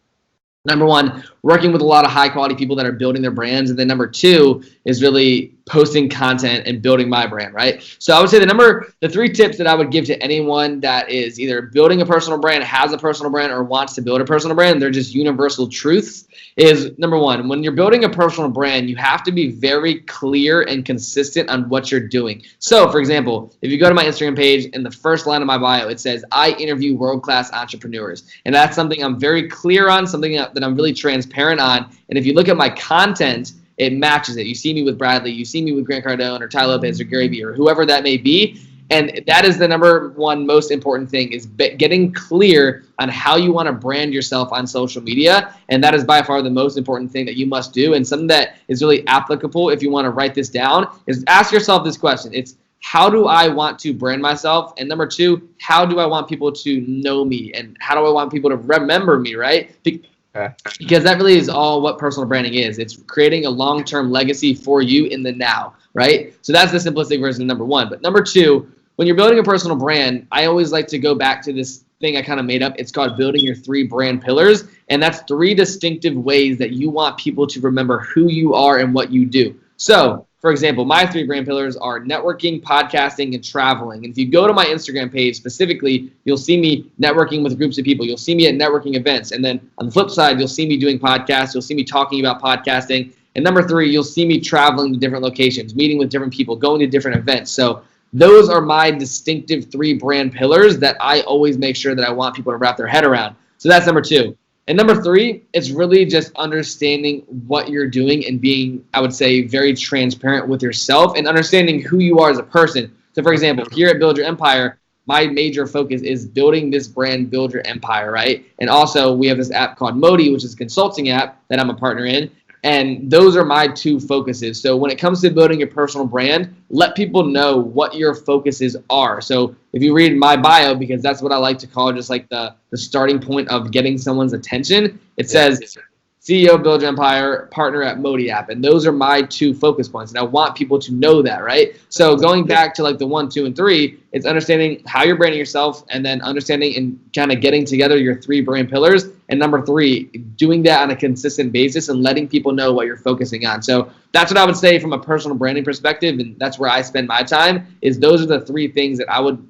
number one, working with a lot of high quality people that are building their brands. And then number 2 is really posting content and building my brand, right? So I would say the 3 tips that I would give to anyone that is either building a personal brand, has a personal brand, or wants to build a personal brand, they're just universal truths, is number 1, when you're building a personal brand, you have to be very clear and consistent on what you're doing. So for example, if you go to my Instagram page, in the first line of my bio, it says, I interview world-class entrepreneurs. And that's something I'm very clear on, something that I'm really transparent on. And if you look at my content, it matches it. You see me with Bradley, you see me with Grant Cardon or Tai Lopez or Garyvee or whoever that may be. And that is the number 1 most important thing is getting clear on how you want to brand yourself on social media. And that is by far the most important thing that you must do. And something that is really applicable if you want to write this down is ask yourself this question. It's how do I want to brand myself? And number 2, how do I want people to know me? And how do I want people to remember me, right? Because that really is all what personal branding is. It's creating a long-term legacy for you in the now, right? So that's the simplistic version of number 1. But number 2, when you're building a personal brand, I always like to go back to this thing I kind of made up. It's called building your 3 brand pillars. And that's 3 distinctive ways that you want people to remember who you are and what you do. So, for example, my 3 brand pillars are networking, podcasting, and traveling. And if you go to my Instagram page specifically, you'll see me networking with groups of people. You'll see me at networking events. And then on the flip side, you'll see me doing podcasts. You'll see me talking about podcasting. And number 3, you'll see me traveling to different locations, meeting with different people, going to different events. So those are my distinctive 3 brand pillars that I always make sure that I want people to wrap their head around. So that's number 2. And number 3, it's really just understanding what you're doing and being, I would say, very transparent with yourself and understanding who you are as a person. So, for example, here at Build Your Empire, my major focus is building this brand, Build Your Empire, right? And also, we have this app called Modi, which is a consulting app that I'm a partner in. And those are my two focuses. So when it comes to building your personal brand, let people know what your focuses are. So if you read my bio, because that's what I like to call just like the starting point of getting someone's attention, it says CEO, Build Your Empire, partner at Modi app. And those are my two focus points. And I want people to know that, right? So going back to like the 1, 2, and 3, it's understanding how you're branding yourself, and then understanding and kind of getting together your 3 brand pillars. And number 3, doing that on a consistent basis and letting people know what you're focusing on. So that's what I would say from a personal branding perspective. And that's where I spend my time, is those are the 3 things that I would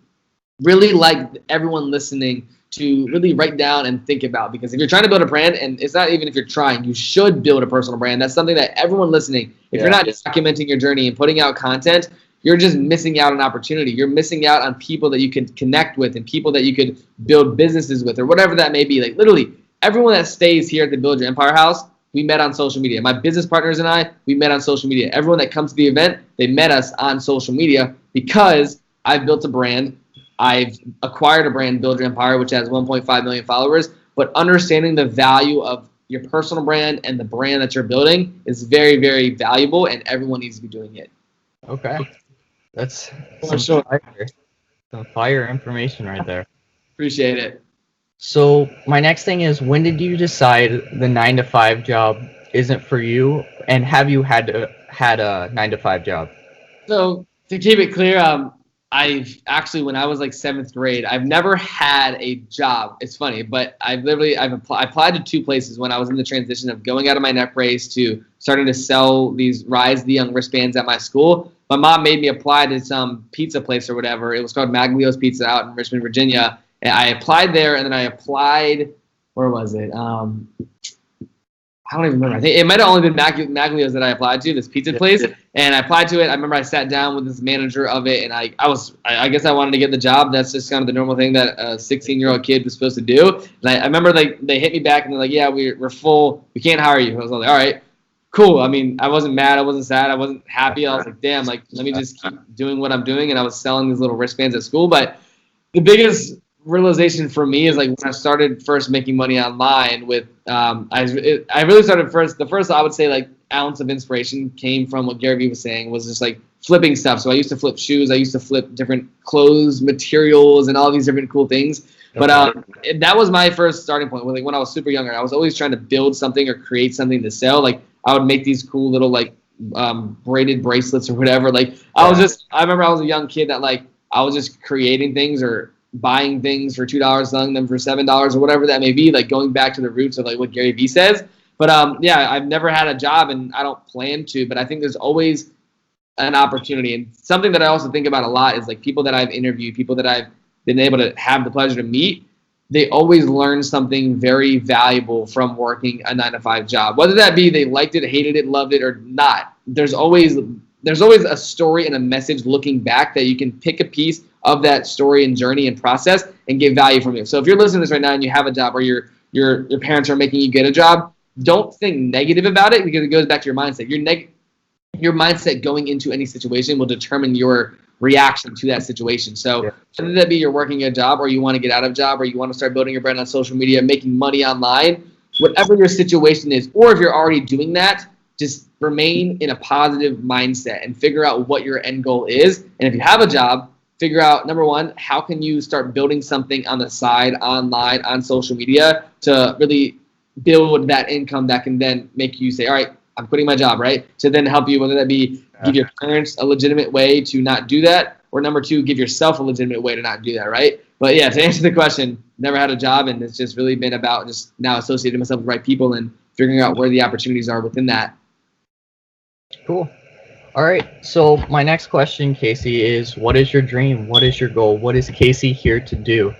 really like everyone listening to really write down and think about. Because if you're trying to build a brand, and it's not even if you're trying, you should build a personal brand. That's something that everyone listening, if you're not documenting your journey and putting out content, you're just missing out on opportunity. You're missing out on people that you could connect with and people that you could build businesses with, or whatever that may be. Like literally everyone that stays here at the Build Your Empire house, we met on social media. My business partners and I, we met on social media. Everyone that comes to the event, they met us on social media, because I've built a brand. I've acquired a brand, Build Your Empire, which has 1.5 million followers. But understanding the value of your personal brand and the brand that you're building is very, very valuable, and everyone needs to be doing it. Okay. That's For sure. some fire information right there. Appreciate it. So my next thing is, when did you decide the 9-to-5 job isn't for you, and have you had a 9-to-5 job? So to keep it clear, I've actually, when I was like 7th grade, I've never had a job. It's funny, but I applied to 2 places when I was in the transition of going out of my neck brace to starting to sell these Rise the Young wristbands at my school. My mom made me apply to some pizza place or whatever. It was called Maglio's Pizza out in Richmond, Virginia. And I applied there, and then I applied, where was it? I don't even remember. I think it might have only been Maglio's that I applied to, this pizza place. And I applied to it. I remember I sat down with this manager of it, and I guess I wanted to get the job. That's just kind of the normal thing that a 16-year-old kid was supposed to do. And I remember they hit me back, and they're like, yeah, we're full. We can't hire you. I was like, all right, cool. I mean, I wasn't mad. I wasn't sad. I wasn't happy. I was like, damn, like, let me just keep doing what I'm doing. And I was selling these little wristbands at school. But the biggest realization for me is like when I started first making money online with I really started the first I would say like ounce of inspiration came from what Garyvee was saying, was just like flipping stuff. So I used to flip shoes, I used to flip different clothes materials and all these different cool things. But that was my first starting point. Like when I was super younger, I was always trying to build something or create something to sell. Like I would make these cool little like braided bracelets or whatever. Like I remember I was a young kid that like I was just creating things or buying things for $2, selling them for $7 or whatever that may be, like going back to the roots of like what Garyvee says. But yeah, I've never had a job, and I don't plan to, but I think there's always an opportunity. And something that I also think about a lot is like people that I've interviewed, people that I've been able to have the pleasure to meet, they always learn something very valuable from working a 9-to-5 job. Whether that be they liked it, hated it, loved it, or not, there's always a story and a message looking back that you can pick a piece of that story and journey and process and get value from it. So if you're listening to this right now and you have a job, or your parents are making you get a job, don't think negative about it, because it goes back to your mindset. Your mindset going into any situation will determine your reaction to that situation. So whether that be you're working a job, or you want to get out of a job, or you want to start building your brand on social media, making money online, whatever your situation is, or if you're already doing that, just remain in a positive mindset and figure out what your end goal is. And if you have a job, figure out, number one, how can you start building something on the side, online, on social media, to really build that income that can then make you say, all right, I'm quitting my job, right? To then help you, whether that be give your parents a legitimate way to not do that, or number 2, give yourself a legitimate way to not do that, right? But yeah, to answer the question, never had a job, and it's just really been about just now associating myself with the right people and figuring out where the opportunities are within that. Cool. All right. So my next question, Casey, is what is your dream? What is your goal? What is Casey here to do?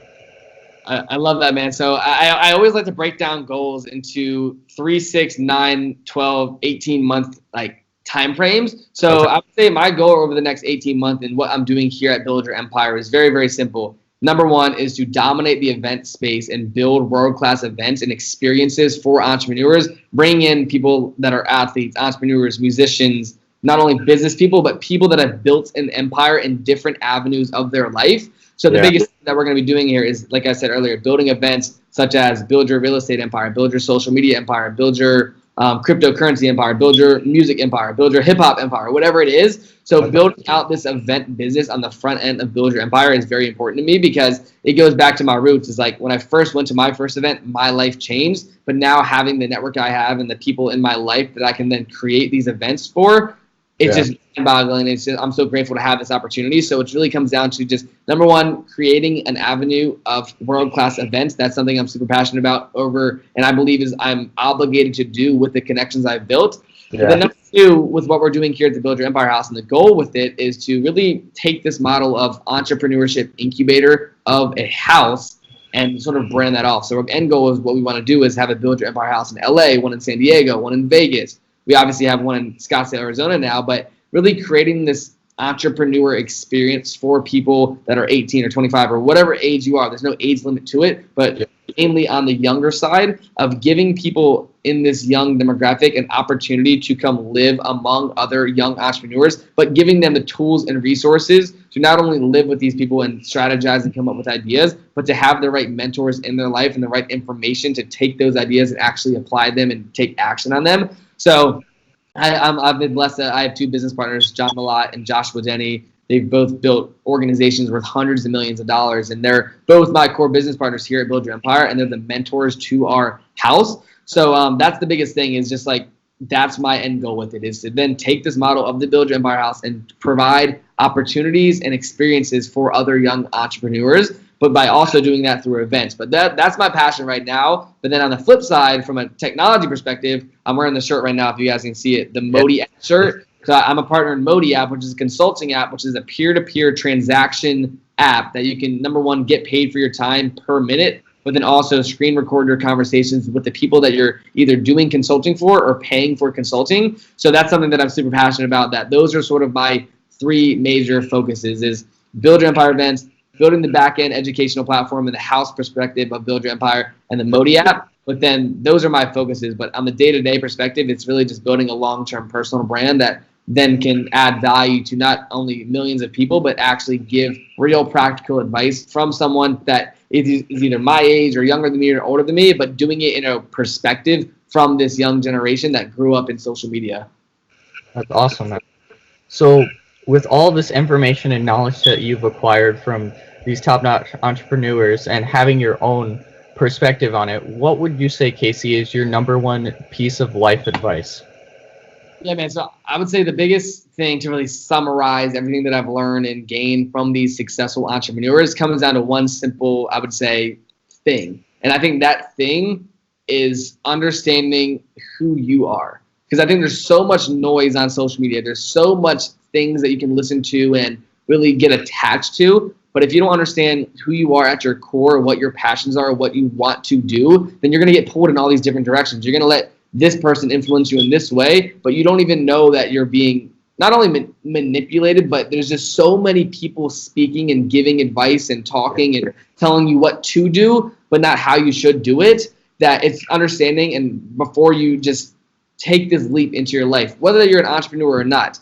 I love that, man. So I always like to break down goals into 3, 6, 9, 12, 18 month like time frames. So I would say my goal over the next 18 months and what I'm doing here at Build Your Empire is very, very simple. Number 1 is to dominate the event space and build world-class events and experiences for entrepreneurs. Bring in people that are athletes, entrepreneurs, musicians, not only business people, but people that have built an empire in different avenues of their life. So the biggest thing that we're going to be doing here is, like I said earlier, building events such as build your real estate empire, build your social media empire, build your cryptocurrency empire, build your music empire, build your hip hop empire, whatever it is. So building out this event business on the front end of Build Your Empire is very important to me because it goes back to my roots. It's like when I first went to my first event, my life changed. But now having the network I have and the people in my life that I can then create these events for, it's just mind-boggling. It's just, I'm so grateful to have this opportunity. So it really comes down to just, number one, creating an avenue of world-class events. That's something I'm super passionate about and I believe is I'm obligated to do with the connections I've built. Yeah. Then number two, with what we're doing here at the Build Your Empire House, and the goal with it is to really take this model of entrepreneurship incubator of a house and sort of brand that off. So our end goal is what we want to do is have a Build Your Empire House in LA, one in San Diego, one in Vegas. We obviously have one in Scottsdale, Arizona now, but really creating this entrepreneur experience for people that are 18 or 25 or whatever age you are. There's no age limit to it, but mainly on the younger side of giving people in this young demographic an opportunity to come live among other young entrepreneurs, but giving them the tools and resources to not only live with these people and strategize and come up with ideas, but to have the right mentors in their life and the right information to take those ideas and actually apply them and take action on them. So I've been blessed that I have two business partners, John Malott and Joshua Denny. They've both built organizations worth hundreds of millions of dollars, and they're both my core business partners here at Build Your Empire, and they're the mentors to our house. So that's the biggest thing is just like, that's my end goal with it, is to then take this model of the Build Your Empire House and provide opportunities and experiences for other young entrepreneurs, but by also doing that through events. But that's my passion right now. But then on the flip side, from a technology perspective, I'm wearing the shirt right now, if you guys can see it, the Modi app shirt. So I'm a partner in Modi app, which is a consulting app, which is a peer-to-peer transaction app that you can, number one, get paid for your time per minute, but then also screen record your conversations with the people that you're either doing consulting for or paying for consulting. So that's something that I'm super passionate about. That those are sort of my three major focuses: is Build Your Empire events, building the back-end educational platform and the house perspective of Build Your Empire, and the Modi app. But then those are my focuses. But on the day-to-day perspective, it's really just building a long-term personal brand that then can add value to not only millions of people, but actually give real practical advice from someone that is either my age or younger than me or older than me, but doing it in a perspective from this young generation that grew up in social media. That's awesome, man. So with all this information and knowledge that you've acquired from these top-notch entrepreneurs and having your own perspective on it, what would you say, Casey, is your number one piece of life advice? Yeah, man. So I would say the biggest thing to really summarize everything that I've learned and gained from these successful entrepreneurs comes down to one simple, I would say, thing. And I think that thing is understanding who you are. Because I think there's so much noise on social media. There's so much things that you can listen to and really get attached to. But if you don't understand who you are at your core, what your passions are, what you want to do, then you're going to get pulled in all these different directions. You're going to let this person influence you in this way, but you don't even know that you're being not only manipulated, but there's just so many people speaking and giving advice and talking and telling you what to do, but not how you should do it, that it's understanding. And before you just take this leap into your life, whether you're an entrepreneur or not,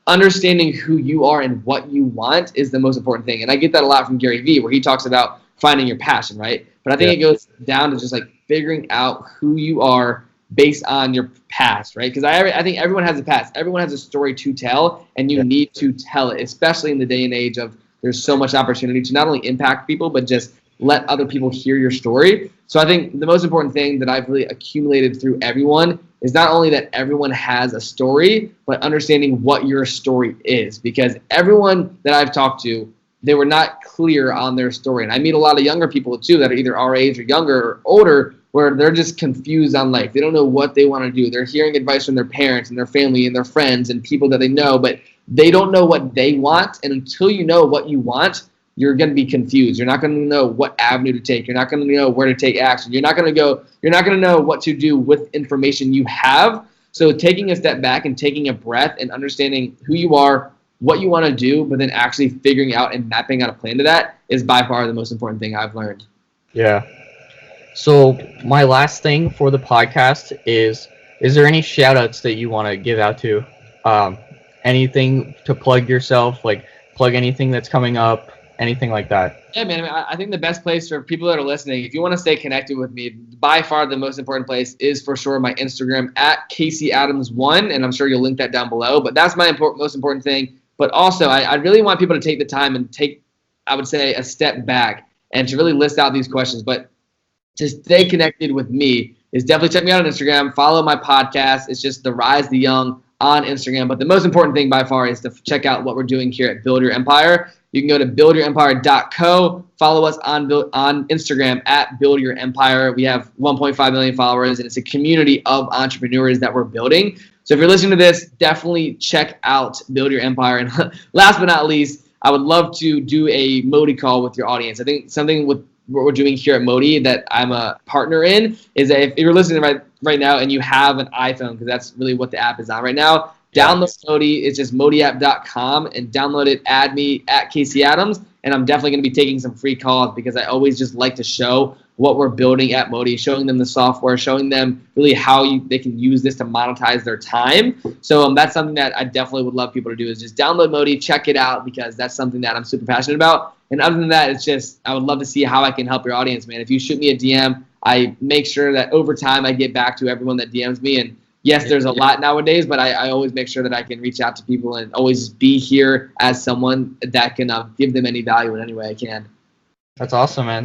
understanding who you are and what you want is the most important thing. And I get that a lot from Garyvee, where he talks about finding your passion, right? But I think it goes down to just like figuring out who you are based on your past, right? Because I think everyone has a past. Everyone has a story to tell, and you need to tell it, especially in the day and age of there's so much opportunity to not only impact people, but just let other people hear your story. So I think the most important thing that I've really accumulated through everyone is not only that everyone has a story, but understanding what your story is. Because everyone that I've talked to, they were not clear on their story. And I meet a lot of younger people too that are either our age or younger or older, where they're just confused on life. They don't know what they want to do. They're hearing advice from their parents and their family and their friends and people that they know, but they don't know what they want. And until you know what you want, you're going to be confused. You're not going to know what avenue to take. You're not going to know where to take action. You're not going to know what to do with information you have. So taking a step back and taking a breath and understanding who you are, what you want to do, but then actually figuring out and mapping out a plan to that is by far the most important thing I've learned. Yeah. So my last thing for the podcast is there any shout outs that you want to give out to? Anything to plug yourself, like plug anything that's coming up, anything like that? Yeah, man. I think the best place for people that are listening, if you want to stay connected with me, by far the most important place is for sure my Instagram at CaseyAdams1, and I'm sure you'll link that down below. But that's my most important thing. But also, I really want people to take the time and take, I would say, a step back and to really list out these questions. But to stay connected with me is definitely check me out on Instagram. Follow my podcast. It's just The Rise the Young on Instagram. But the most important thing by far is to check out what we're doing here at Build Your Empire. You can go to buildyourempire.co. Follow us on Instagram at Build Your Empire. We have 1.5 million followers, and it's a community of entrepreneurs that we're building. So if you're listening to this, definitely check out Build Your Empire. And last but not least, I would love to do a Modi call with your audience. I think something with what we're doing here at Modi that I'm a partner in is that if you're listening right now and you have an iPhone, because that's really what the app is on right now, download Modi. It's just modiapp.com and download it. Add me at Casey Adams, and I'm definitely going to be taking some free calls because I always just like to show what we're building at Modi, showing them the software, showing them really how they can use this to monetize their time. So that's something that I definitely would love people to do is just download Modi, check it out because that's something that I'm super passionate about. And other than that, it's just I would love to see how I can help your audience, man. If you shoot me a DM, I make sure that over time I get back to everyone that DMs me. And yes, there's a lot nowadays, but I always make sure that I can reach out to people and always be here as someone that can give them any value in any way I can. That's awesome, man.